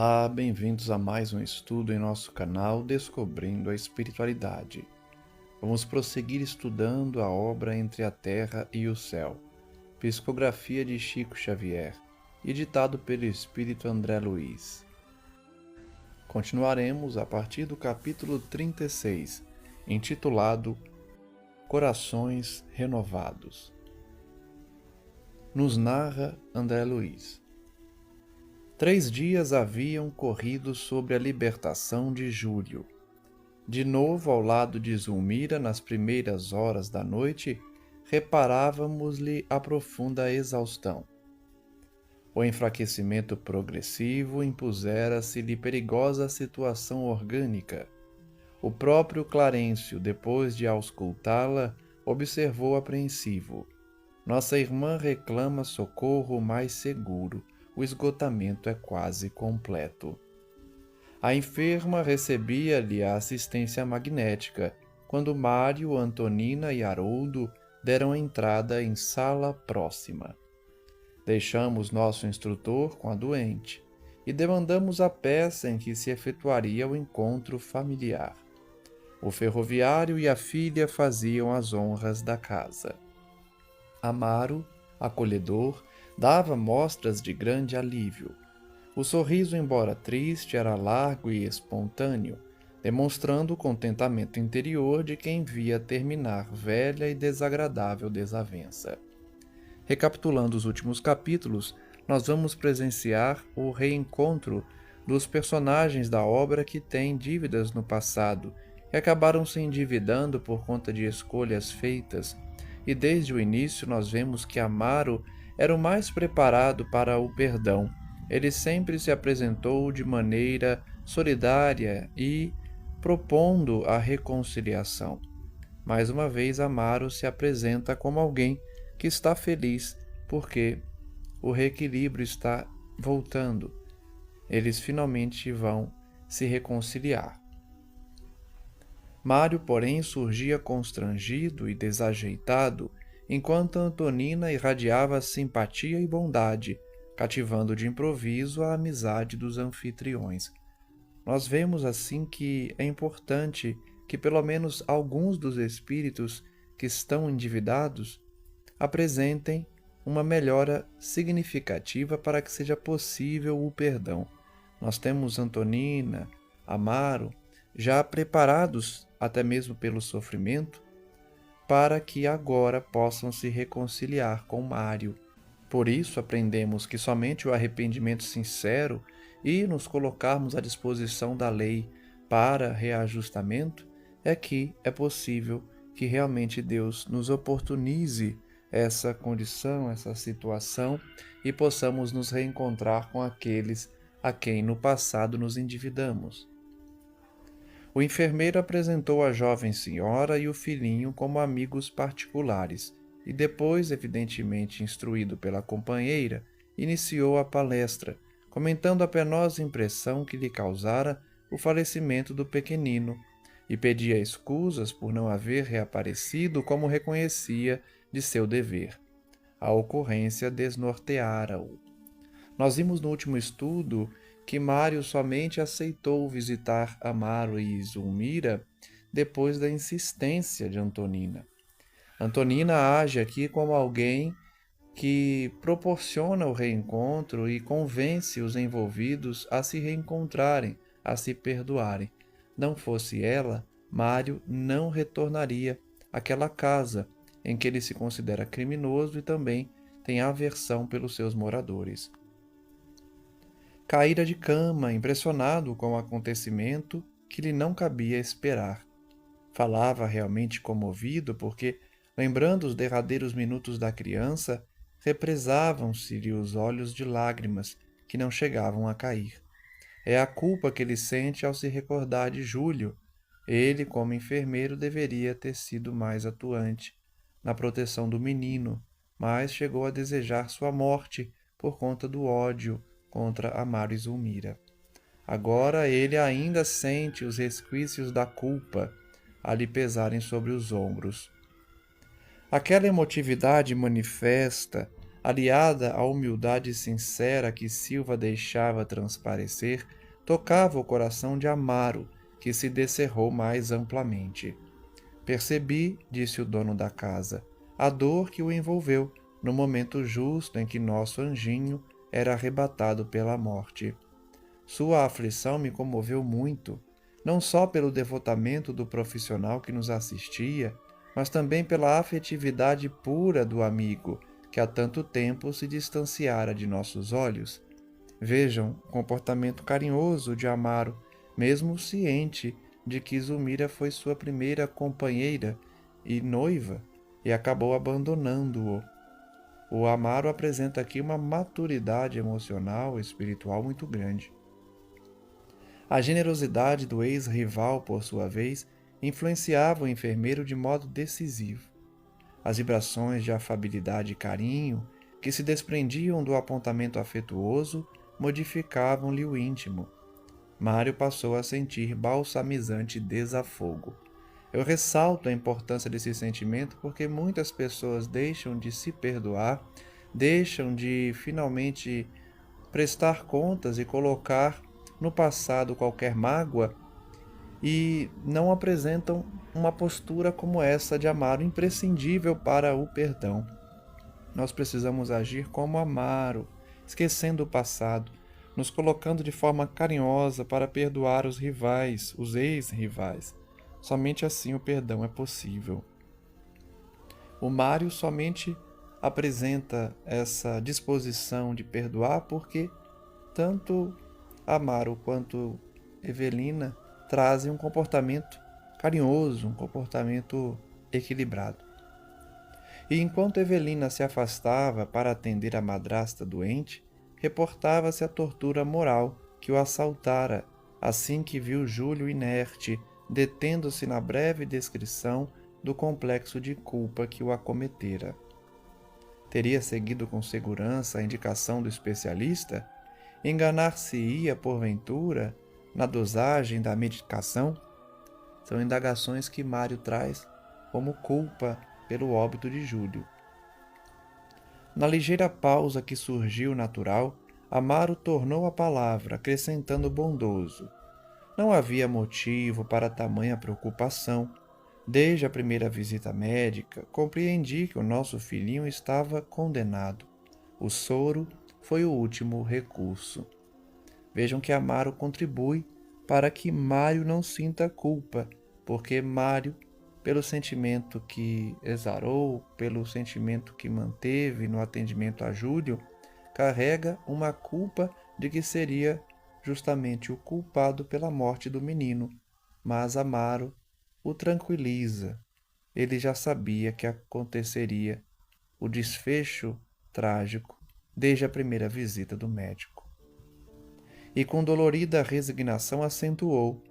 Olá, bem-vindos a mais um estudo em nosso canal Descobrindo a Espiritualidade. Vamos prosseguir estudando a obra Entre a Terra e o Céu, psicografia de Chico Xavier, editado pelo Espírito André Luiz. Continuaremos a partir do capítulo 36, intitulado Corações Renovados. Nos narra André Luiz. 3 dias haviam corrido sobre a libertação de Júlio. De novo ao lado de Zulmira, nas primeiras horas da noite, reparávamos-lhe a profunda exaustão. O enfraquecimento progressivo impusera-se-lhe perigosa situação orgânica. O próprio Clarencio, depois de auscultá-la, observou apreensivo. Nossa irmã reclama socorro mais seguro. O esgotamento é quase completo. A enferma recebia-lhe a assistência magnética, quando Mário, Antonina e Haroldo deram entrada em sala próxima. Deixamos nosso instrutor com a doente e demandamos a peça em que se efetuaria o encontro familiar. O ferroviário e a filha faziam as honras da casa. Amaro, acolhedor, dava mostras de grande alívio. O sorriso, embora triste, era largo e espontâneo, demonstrando o contentamento interior de quem via terminar velha e desagradável desavença. Recapitulando os últimos capítulos, nós vamos presenciar o reencontro dos personagens da obra que têm dívidas no passado e acabaram se endividando por conta de escolhas feitas, e desde o início nós vemos que Amaro era o mais preparado para o perdão. Ele sempre se apresentou de maneira solidária e propondo a reconciliação. Mais uma vez, Amaro se apresenta como alguém que está feliz porque o reequilíbrio está voltando. Eles finalmente vão se reconciliar. Mário, porém, surgia constrangido e desajeitado, enquanto Antonina irradiava simpatia e bondade, cativando de improviso a amizade dos anfitriões. Nós vemos assim que é importante que pelo menos alguns dos espíritos que estão endividados apresentem uma melhora significativa para que seja possível o perdão. Nós temos Antonina, Amaro, já preparados até mesmo pelo sofrimento, para que agora possam se reconciliar com Mário. Por isso, aprendemos que somente o arrependimento sincero e nos colocarmos à disposição da lei para reajustamento é que é possível que realmente Deus nos oportunize essa condição, essa situação, e possamos nos reencontrar com aqueles a quem no passado nos endividamos. O enfermeiro apresentou a jovem senhora e o filhinho como amigos particulares e depois, evidentemente instruído pela companheira, iniciou a palestra, comentando a penosa impressão que lhe causara o falecimento do pequenino e pedia escusas por não haver reaparecido como reconhecia de seu dever. A ocorrência desnorteara-o. Nós vimos no último estudo que Mário somente aceitou visitar Amaro e Zulmira depois da insistência de Antonina. Antonina age aqui como alguém que proporciona o reencontro e convence os envolvidos a se reencontrarem, a se perdoarem. Não fosse ela, Mário não retornaria àquela casa em que ele se considera criminoso e também tem aversão pelos seus moradores. Caíra de cama, impressionado com o acontecimento que lhe não cabia esperar. Falava realmente comovido porque, lembrando os derradeiros minutos da criança, represavam-se-lhe os olhos de lágrimas que não chegavam a cair. É a culpa que ele sente ao se recordar de Júlio. Ele, como enfermeiro, deveria ter sido mais atuante na proteção do menino, mas chegou a desejar sua morte por conta do ódio contra Amaro e Zulmira. Agora ele ainda sente os resquícios da culpa a lhe pesarem sobre os ombros. Aquela emotividade manifesta aliada à humildade sincera que Silva deixava transparecer, tocava o coração de Amaro, que se descerrou mais amplamente. Percebi, disse o dono da casa, a dor que o envolveu no momento justo em que nosso anjinho era arrebatado pela morte. Sua aflição me comoveu muito, não só pelo devotamento do profissional que nos assistia, mas também pela afetividade pura do amigo, que há tanto tempo se distanciara de nossos olhos. Vejam o comportamento carinhoso de Amaro, mesmo ciente de que Zulmira foi sua primeira companheira e noiva e acabou abandonando-o. O Amaro apresenta aqui uma maturidade emocional e espiritual muito grande. A generosidade do ex-rival, por sua vez, influenciava o enfermeiro de modo decisivo. As vibrações de afabilidade e carinho, que se desprendiam do apontamento afetuoso, modificavam-lhe o íntimo. Mário passou a sentir balsamizante desafogo. Eu ressalto a importância desse sentimento porque muitas pessoas deixam de se perdoar, deixam de finalmente prestar contas e colocar no passado qualquer mágoa e não apresentam uma postura como essa de Amaro, imprescindível para o perdão. Nós precisamos agir como Amaro, esquecendo o passado, nos colocando de forma carinhosa para perdoar os rivais, os ex-rivais. Somente assim o perdão é possível. O Mário somente apresenta essa disposição de perdoar porque tanto Amaro quanto Evelina trazem um comportamento carinhoso, um comportamento equilibrado. E enquanto Evelina se afastava para atender a madrasta doente, reportava-se a tortura moral que o assaltara assim que viu Júlio inerte, detendo-se na breve descrição do complexo de culpa que o acometera. Teria seguido com segurança a indicação do especialista? Enganar-se-ia, porventura, na dosagem da medicação? São indagações que Mário traz como culpa pelo óbito de Júlio. Na ligeira pausa que surgiu natural, Amaro tornou a palavra, acrescentando bondoso. Não havia motivo para tamanha preocupação. Desde a primeira visita médica, compreendi que o nosso filhinho estava condenado. O soro foi o último recurso. Vejam que Amaro contribui para que Mário não sinta culpa, porque Mário, pelo sentimento que exarou, pelo sentimento que manteve no atendimento a Júlio, carrega uma culpa de que seria justamente o culpado pela morte do menino, mas Amaro o tranquiliza. Ele já sabia que aconteceria o desfecho trágico desde a primeira visita do médico. E com dolorida resignação acentuou: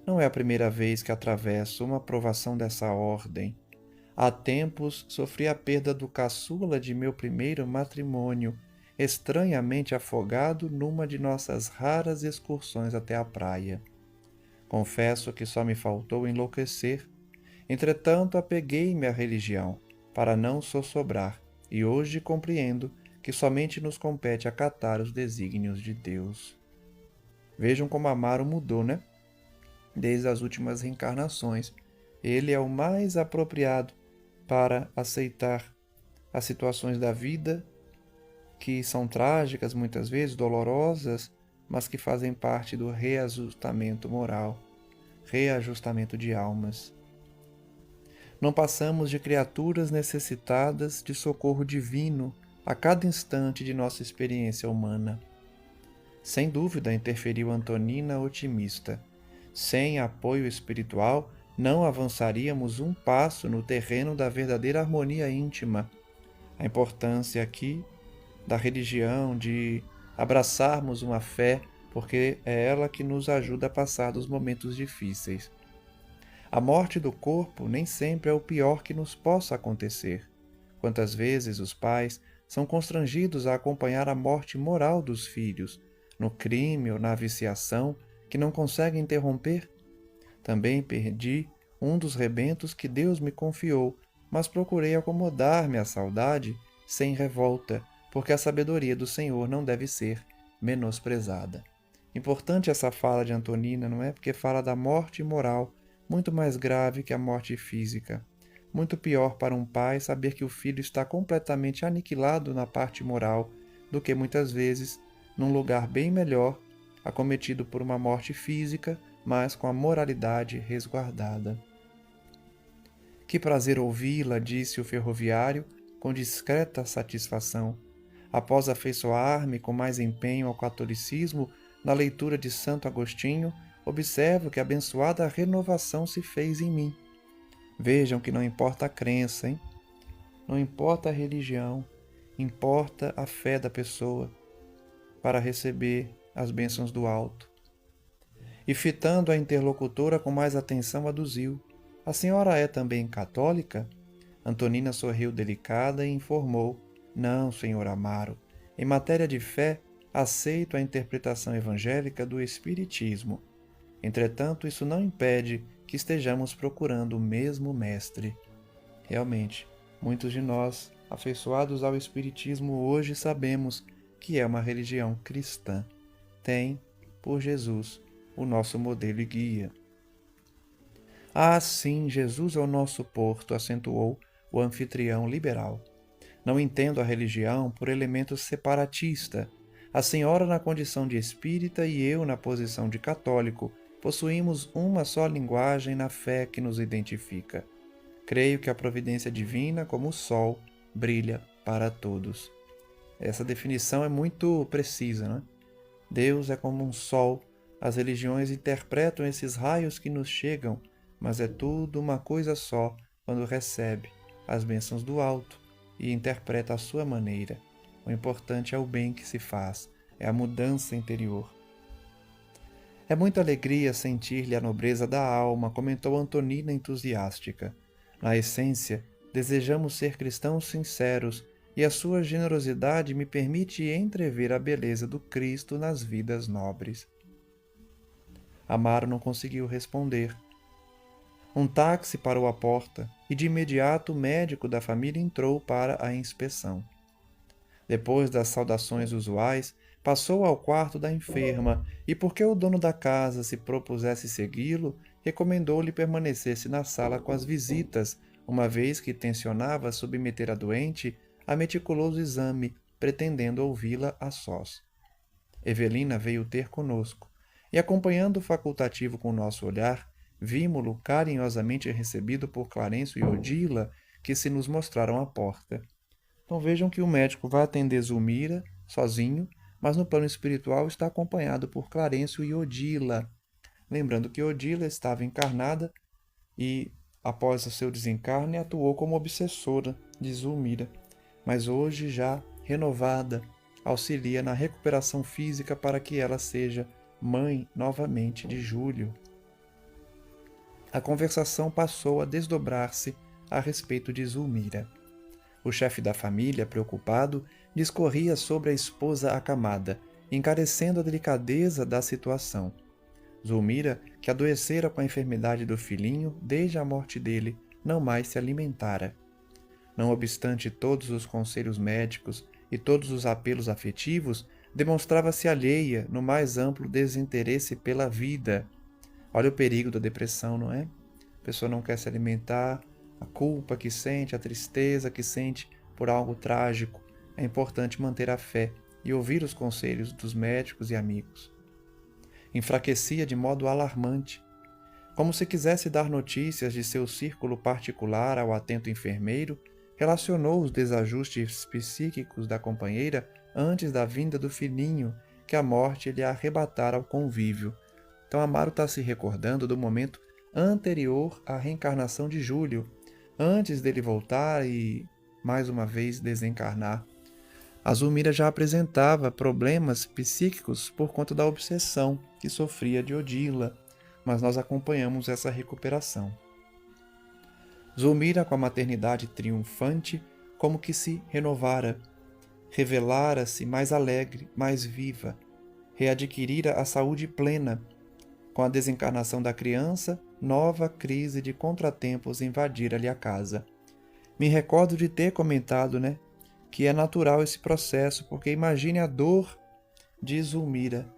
não é a primeira vez que atravesso uma provação dessa ordem. Há tempos sofri a perda do caçula de meu primeiro matrimônio, estranhamente afogado numa de nossas raras excursões até a praia. Confesso que só me faltou enlouquecer. Entretanto, apeguei-me à religião, para não sossobrar, e hoje compreendo que somente nos compete acatar os desígnios de Deus. Vejam como Amaro mudou, né? Desde as últimas reencarnações. Ele é o mais apropriado para aceitar as situações da vida, que são trágicas, muitas vezes dolorosas, mas que fazem parte do reajustamento moral, reajustamento de almas. Não passamos de criaturas necessitadas de socorro divino a cada instante de nossa experiência humana. Sem dúvida, interferiu Antonina otimista. Sem apoio espiritual, não avançaríamos um passo no terreno da verdadeira harmonia íntima. A importância aqui da religião, de abraçarmos uma fé, porque é ela que nos ajuda a passar dos momentos difíceis. A morte do corpo nem sempre é o pior que nos possa acontecer. Quantas vezes os pais são constrangidos a acompanhar a morte moral dos filhos, no crime ou na viciação, que não conseguem interromper? Também perdi um dos rebentos que Deus me confiou, mas procurei acomodar-me à saudade sem revolta, porque a sabedoria do Senhor não deve ser menosprezada. Importante essa fala de Antonina, não é? Porque fala da morte moral, muito mais grave que a morte física. Muito pior para um pai saber que o filho está completamente aniquilado na parte moral do que muitas vezes num lugar bem melhor, acometido por uma morte física, mas com a moralidade resguardada. Que prazer ouvi-la, disse o ferroviário, com discreta satisfação. Após afeiçoar-me com mais empenho ao catolicismo, na leitura de Santo Agostinho, observo que abençoada renovação se fez em mim. Vejam que não importa a crença, hein? Não importa a religião, importa a fé da pessoa para receber as bênçãos do alto. E fitando a interlocutora com mais atenção, aduziu: a senhora é também católica? Antonina sorriu delicada e informou: não, senhor Amaro. Em matéria de fé, aceito a interpretação evangélica do Espiritismo. Entretanto, isso não impede que estejamos procurando o mesmo mestre. Realmente, muitos de nós, afeiçoados ao Espiritismo, hoje sabemos que é uma religião cristã. Tem, por Jesus, o nosso modelo e guia. Ah, sim, Jesus é o nosso porto, acentuou o anfitrião liberal. Não entendo a religião por elemento separatista. A senhora na condição de espírita e eu na posição de católico possuímos uma só linguagem na fé que nos identifica. Creio que a providência divina, como o sol, brilha para todos. Essa definição é muito precisa, não é? Deus é como um sol. As religiões interpretam esses raios que nos chegam, mas é tudo uma coisa só quando recebe as bênçãos do alto e interpreta à sua maneira. O importante é o bem que se faz, é a mudança interior. É muita alegria sentir-lhe a nobreza da alma, comentou Antonina entusiástica. Na essência, desejamos ser cristãos sinceros e a sua generosidade me permite entrever a beleza do Cristo nas vidas nobres. Amaro não conseguiu responder. Um táxi parou à porta e de imediato o médico da família entrou para a inspeção. Depois das saudações usuais, passou ao quarto da enferma e, porque o dono da casa se propusesse segui-lo, recomendou-lhe permanecesse na sala com as visitas, uma vez que tencionava submeter a doente a meticuloso exame, pretendendo ouvi-la a sós. Evelina veio ter conosco, e acompanhando o facultativo com o nosso olhar, vimo-lo carinhosamente recebido por Clarencio e Odila, que se nos mostraram à porta. Então vejam que o médico vai atender Zulmira sozinho, mas no plano espiritual está acompanhado por Clarencio e Odila. Lembrando que Odila estava encarnada e, após o seu desencarne, atuou como obsessora de Zulmira, mas hoje já renovada, auxilia na recuperação física para que ela seja mãe novamente de Júlio. A conversação passou a desdobrar-se a respeito de Zulmira. O chefe da família, preocupado, discorria sobre a esposa acamada, encarecendo a delicadeza da situação. Zulmira, que adoecera com a enfermidade do filhinho desde a morte dele, não mais se alimentara. Não obstante todos os conselhos médicos e todos os apelos afetivos, demonstrava-se alheia no mais amplo desinteresse pela vida. Olha o perigo da depressão, não é? A pessoa não quer se alimentar, a culpa que sente, a tristeza que sente por algo trágico. É importante manter a fé e ouvir os conselhos dos médicos e amigos. Enfraquecia de modo alarmante, como se quisesse dar notícias de seu círculo particular ao atento enfermeiro, relacionou os desajustes psíquicos da companheira antes da vinda do filhinho que a morte lhe arrebatara ao convívio. Então Amaro está se recordando do momento anterior à reencarnação de Júlio, antes dele voltar e, mais uma vez, desencarnar. A Zulmira já apresentava problemas psíquicos por conta da obsessão que sofria de Odila, mas nós acompanhamos essa recuperação. Zulmira, com a maternidade triunfante, como que se renovara, revelara-se mais alegre, mais viva, readquirira a saúde plena. Com a desencarnação da criança, nova crise de contratempos invadira-lhe a casa. Me recordo de ter comentado, que é natural esse processo, porque imagine a dor de Zulmira,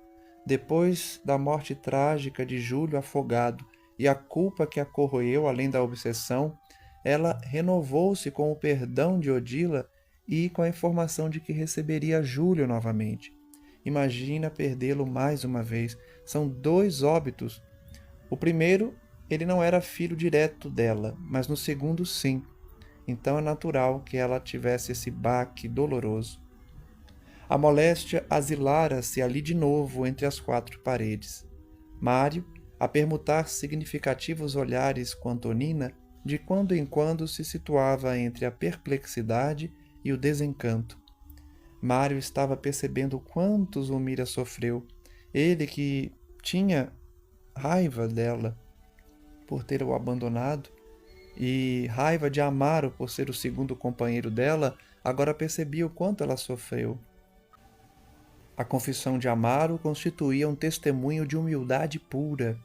depois da morte trágica de Júlio afogado e a culpa que a corroeu, além da obsessão, ela renovou-se com o perdão de Odila e com a informação de que receberia Júlio novamente. Imagina perdê-lo mais uma vez. São 2 óbitos. O primeiro, ele não era filho direto dela, mas no segundo, sim. Então é natural que ela tivesse esse baque doloroso. A moléstia asilara-se ali de novo entre as 4 paredes. Mário, a permutar significativos olhares com Antonina, de quando em quando se situava entre a perplexidade e o desencanto. Mário estava percebendo quanto Zulmira sofreu. Ele que tinha raiva dela por ter o abandonado e raiva de Amaro por ser o segundo companheiro dela, agora percebia o quanto ela sofreu. A confissão de Amaro constituía um testemunho de humildade pura.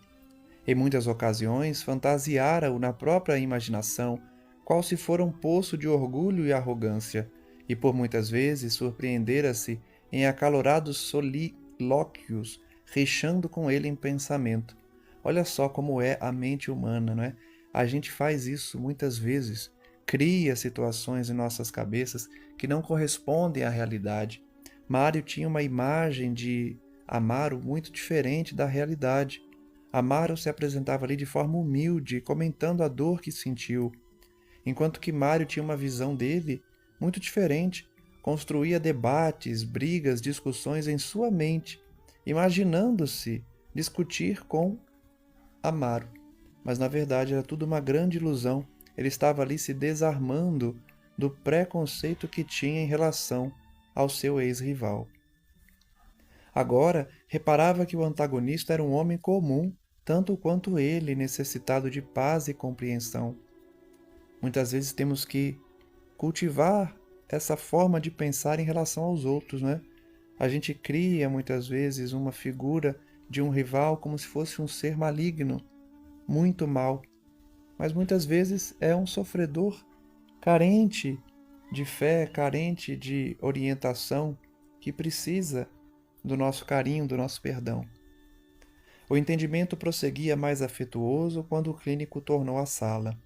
Em muitas ocasiões, fantasiara-o na própria imaginação, qual se fora um poço de orgulho e arrogância, e por muitas vezes surpreendera-se em acalorados solilóquios, rixando com ele em pensamento. Olha só como é a mente humana, não é? A gente faz isso muitas vezes, cria situações em nossas cabeças que não correspondem à realidade. Mário tinha uma imagem de Amaro muito diferente da realidade. Amaro se apresentava ali de forma humilde, comentando a dor que sentiu, enquanto que Mário tinha uma visão dele muito diferente, construía debates, brigas, discussões em sua mente, imaginando-se discutir com Amaro. Mas na verdade era tudo uma grande ilusão. Ele estava ali se desarmando do preconceito que tinha em relação ao seu ex-rival. Agora reparava que o antagonista era um homem comum, tanto quanto ele, necessitado de paz e compreensão. Muitas vezes temos que cultivar essa forma de pensar em relação aos outros, né? A gente cria muitas vezes uma figura de um rival como se fosse um ser maligno, muito mal, mas muitas vezes é um sofredor carente de fé, carente de orientação, que precisa do nosso carinho, do nosso perdão. O entendimento prosseguia mais afetuoso quando o clínico tornou à sala.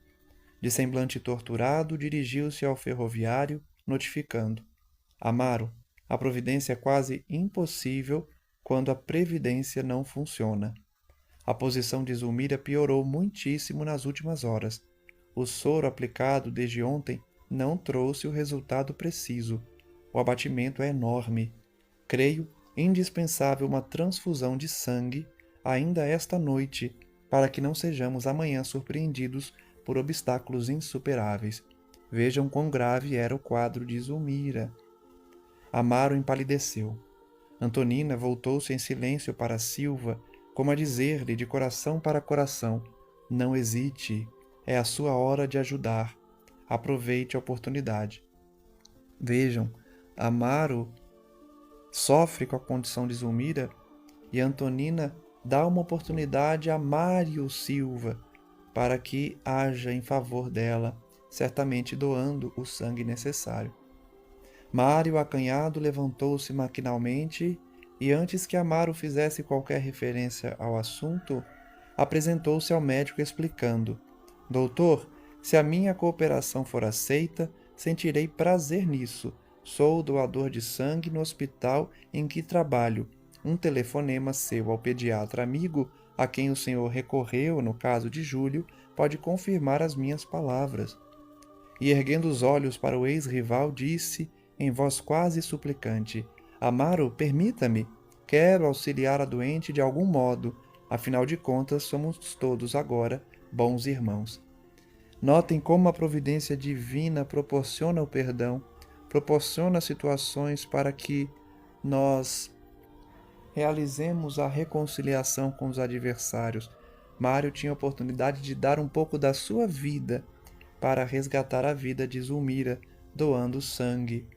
De semblante torturado, dirigiu-se ao ferroviário, notificando: Amaro, a providência é quase impossível quando a previdência não funciona. A posição de Zulmira piorou muitíssimo nas últimas horas. O soro aplicado desde ontem não trouxe o resultado preciso. O abatimento é enorme. Creio indispensável uma transfusão de sangue ainda esta noite, para que não sejamos amanhã surpreendidos por obstáculos insuperáveis. Vejam quão grave era o quadro de Zulmira. Amaro empalideceu. Antonina voltou-se em silêncio para Silva, como a dizer-lhe de coração para coração: não hesite, é a sua hora de ajudar. Aproveite a oportunidade. Vejam, Amaro sofre com a condição de Zulmira e Antonina dá uma oportunidade a Mário Silva para que haja em favor dela, certamente doando o sangue necessário. Mário, acanhado, levantou-se maquinalmente e, antes que Amaro fizesse qualquer referência ao assunto, apresentou-se ao médico explicando: Doutor, se a minha cooperação for aceita, sentirei prazer nisso. Sou doador de sangue no hospital em que trabalho. Um telefonema seu ao pediatra amigo, a quem o senhor recorreu no caso de Júlio, pode confirmar as minhas palavras. E erguendo os olhos para o ex-rival, disse, em voz quase suplicante: Amaro, permita-me. Quero auxiliar a doente de algum modo. Afinal de contas, somos todos agora bons irmãos. Notem como a providência divina proporciona o perdão, proporciona situações para que nós realizemos a reconciliação com os adversários. Mário tinha a oportunidade de dar um pouco da sua vida para resgatar a vida de Zulmira, doando sangue.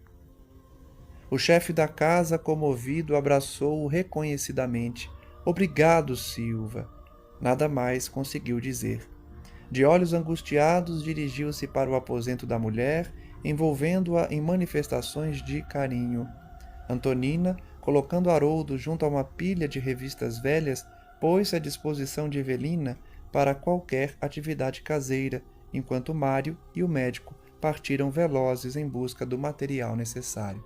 O chefe da casa, comovido, abraçou-o reconhecidamente. Obrigado, Silva. Nada mais conseguiu dizer. De olhos angustiados, dirigiu-se para o aposento da mulher envolvendo-a em manifestações de carinho. Antonina, colocando Haroldo junto a uma pilha de revistas velhas, pôs-se à disposição de Evelina para qualquer atividade caseira, enquanto Mário e o médico partiram velozes em busca do material necessário.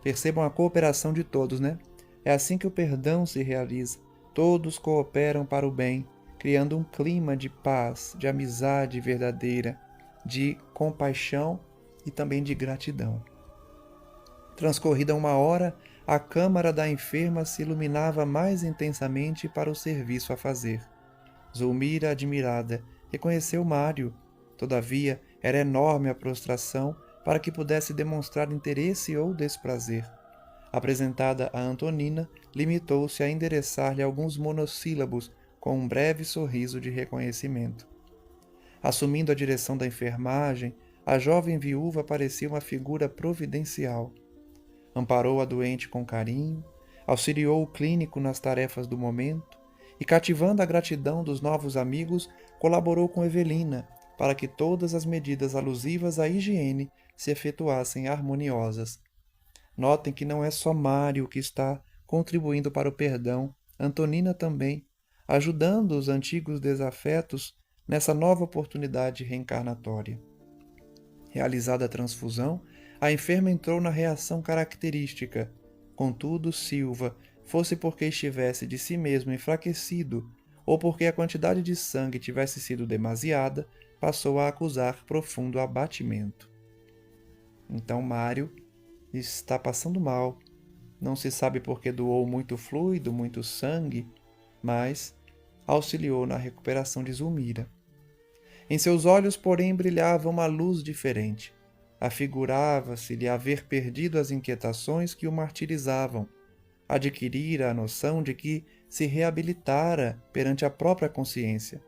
Percebam a cooperação de todos, né? É assim que o perdão se realiza. Todos cooperam para o bem, criando um clima de paz, de amizade verdadeira, de compaixão e também de gratidão. Transcorrida 1 hora, a câmara da enferma se iluminava mais intensamente para o serviço a fazer. Zulmira, admirada, reconheceu Mário. Todavia, era enorme a prostração para que pudesse demonstrar interesse ou desprazer. Apresentada a Antonina, limitou-se a endereçar-lhe alguns monossílabos com um breve sorriso de reconhecimento. Assumindo a direção da enfermagem, a jovem viúva parecia uma figura providencial. Amparou a doente com carinho, auxiliou o clínico nas tarefas do momento e, cativando a gratidão dos novos amigos, colaborou com Evelina para que todas as medidas alusivas à higiene se efetuassem harmoniosas. Notem que não é só Mário que está contribuindo para o perdão, Antonina também, ajudando os antigos desafetos nessa nova oportunidade reencarnatória. Realizada a transfusão, a enferma entrou na reação característica. Contudo, Silva, fosse porque estivesse de si mesmo enfraquecido, ou porque a quantidade de sangue tivesse sido demasiada, passou a acusar profundo abatimento. Então Mário está passando mal. Não se sabe porque doou muito fluido, muito sangue, mas auxiliou na recuperação de Zulmira. Em seus olhos, porém, brilhava uma luz diferente. Afigurava-se-lhe haver perdido as inquietações que o martirizavam. Adquirira a noção de que se reabilitara perante a própria consciência.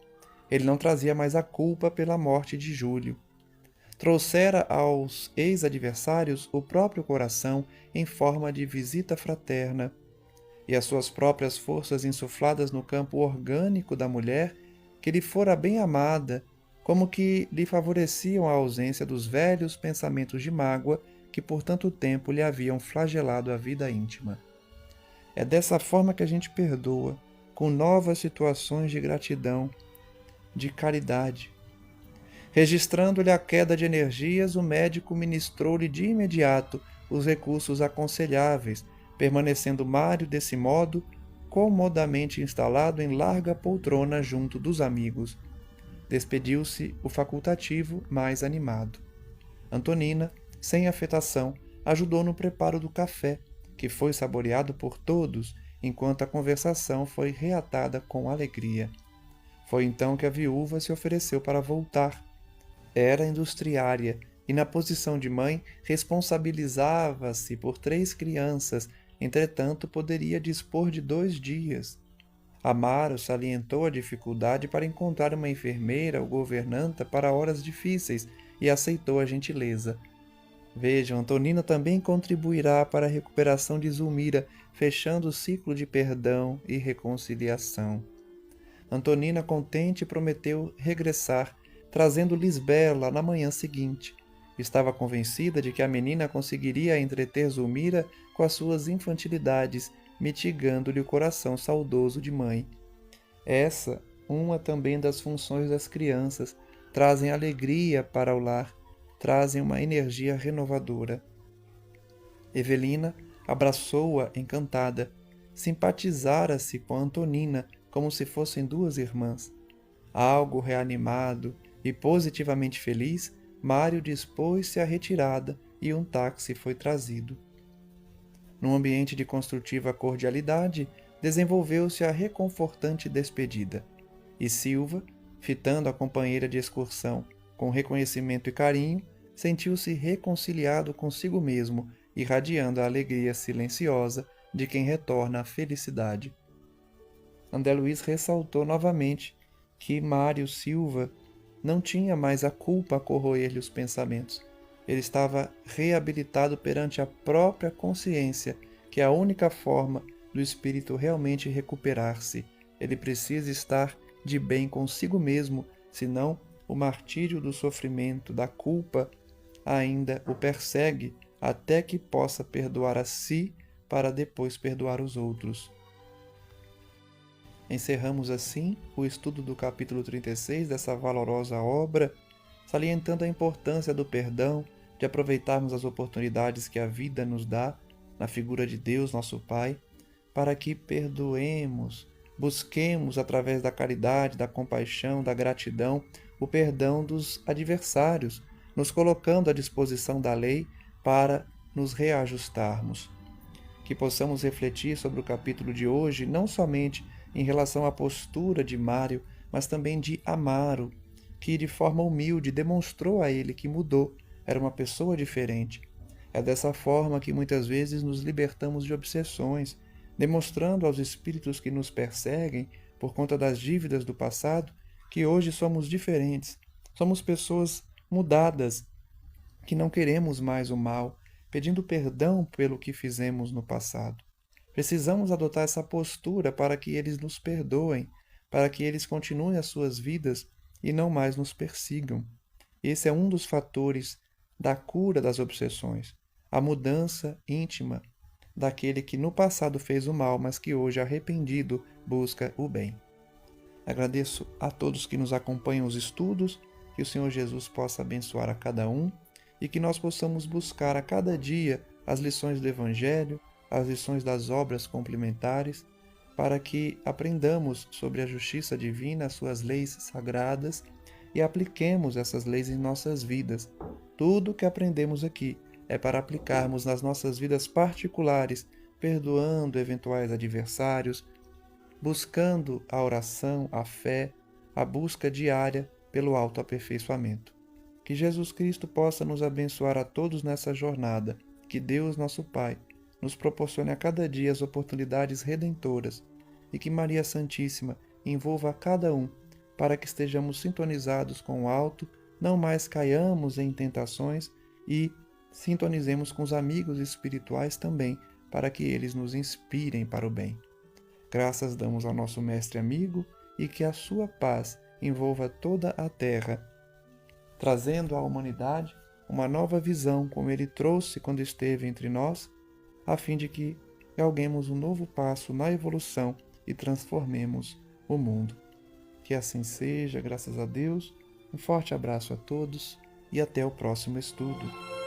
Ele não trazia mais a culpa pela morte de Júlio. Trouxera aos ex-adversários o próprio coração em forma de visita fraterna, e as suas próprias forças insufladas no campo orgânico da mulher, que lhe fora bem amada, como que lhe favoreciam a ausência dos velhos pensamentos de mágoa que por tanto tempo lhe haviam flagelado a vida íntima. É dessa forma que a gente perdoa, com novas situações de gratidão, de caridade. Registrando-lhe a queda de energias, o médico ministrou-lhe de imediato os recursos aconselháveis, permanecendo Mário, desse modo, comodamente instalado em larga poltrona junto dos amigos. Despediu-se o facultativo mais animado. Antonina, sem afetação, ajudou no preparo do café, que foi saboreado por todos, enquanto a conversação foi reatada com alegria. Foi então que a viúva se ofereceu para voltar. Era industriária e, na posição de mãe, responsabilizava-se por 3 crianças, entretanto poderia dispor de 2 dias. Amaro salientou a dificuldade para encontrar uma enfermeira ou governanta para horas difíceis e aceitou a gentileza. Vejam, Antonina também contribuirá para a recuperação de Zulmira, fechando o ciclo de perdão e reconciliação. Antonina, contente, prometeu regressar, trazendo Lisbela na manhã seguinte. Estava convencida de que a menina conseguiria entreter Zulmira com as suas infantilidades, mitigando-lhe o coração saudoso de mãe. Essa, uma também das funções das crianças, trazem alegria para o lar, trazem uma energia renovadora. Evelina abraçou-a encantada, simpatizara-se com Antonina como se fossem 2 irmãs. Algo reanimado e positivamente feliz, Mário dispôs-se à retirada e um táxi foi trazido. Num ambiente de construtiva cordialidade, desenvolveu-se a reconfortante despedida, e Silva, fitando a companheira de excursão com reconhecimento e carinho, sentiu-se reconciliado consigo mesmo, irradiando a alegria silenciosa de quem retorna à felicidade. André Luiz ressaltou novamente que Mário Silva não tinha mais a culpa a corroer-lhe os pensamentos. Ele estava reabilitado perante a própria consciência, que é a única forma do espírito realmente recuperar-se. Ele precisa estar de bem consigo mesmo, senão o martírio do sofrimento, da culpa, ainda o persegue até que possa perdoar a si para depois perdoar os outros. Encerramos assim o estudo do capítulo 36 dessa valorosa obra, salientando a importância do perdão, de aproveitarmos as oportunidades que a vida nos dá na figura de Deus, nosso Pai, para que perdoemos, busquemos através da caridade, da compaixão, da gratidão, o perdão dos adversários, nos colocando à disposição da lei para nos reajustarmos. Que possamos refletir sobre o capítulo de hoje, não somente em relação à postura de Mário, mas também de Amaro, que de forma humilde demonstrou a ele que mudou, era uma pessoa diferente. É dessa forma que muitas vezes nos libertamos de obsessões, demonstrando aos espíritos que nos perseguem por conta das dívidas do passado que hoje somos diferentes. Somos pessoas mudadas, que não queremos mais o mal, pedindo perdão pelo que fizemos no passado. Precisamos adotar essa postura para que eles nos perdoem, para que eles continuem as suas vidas e não mais nos persigam. Esse é um dos fatores da cura das obsessões, a mudança íntima daquele que no passado fez o mal, mas que hoje, arrependido, busca o bem. Agradeço a todos que nos acompanham os estudos, que o Senhor Jesus possa abençoar a cada um e que nós possamos buscar a cada dia as lições do Evangelho, as lições das obras complementares, para que aprendamos sobre a justiça divina, as suas leis sagradas e apliquemos essas leis em nossas vidas. Tudo o que aprendemos aqui é para aplicarmos nas nossas vidas particulares, perdoando eventuais adversários, buscando a oração, a fé, a busca diária pelo autoaperfeiçoamento. Que Jesus Cristo possa nos abençoar a todos nessa jornada, que Deus, nosso Pai, nos proporcione a cada dia as oportunidades redentoras e que Maria Santíssima envolva a cada um para que estejamos sintonizados com o alto, não mais caiamos em tentações e sintonizemos com os amigos espirituais também, para que eles nos inspirem para o bem. Graças damos ao nosso Mestre amigo e que a sua paz envolva toda a terra, trazendo à humanidade uma nova visão como ele trouxe quando esteve entre nós, a fim de que galguemos um novo passo na evolução e transformemos o mundo. Que assim seja, graças a Deus. Um forte abraço a todos e até o próximo estudo.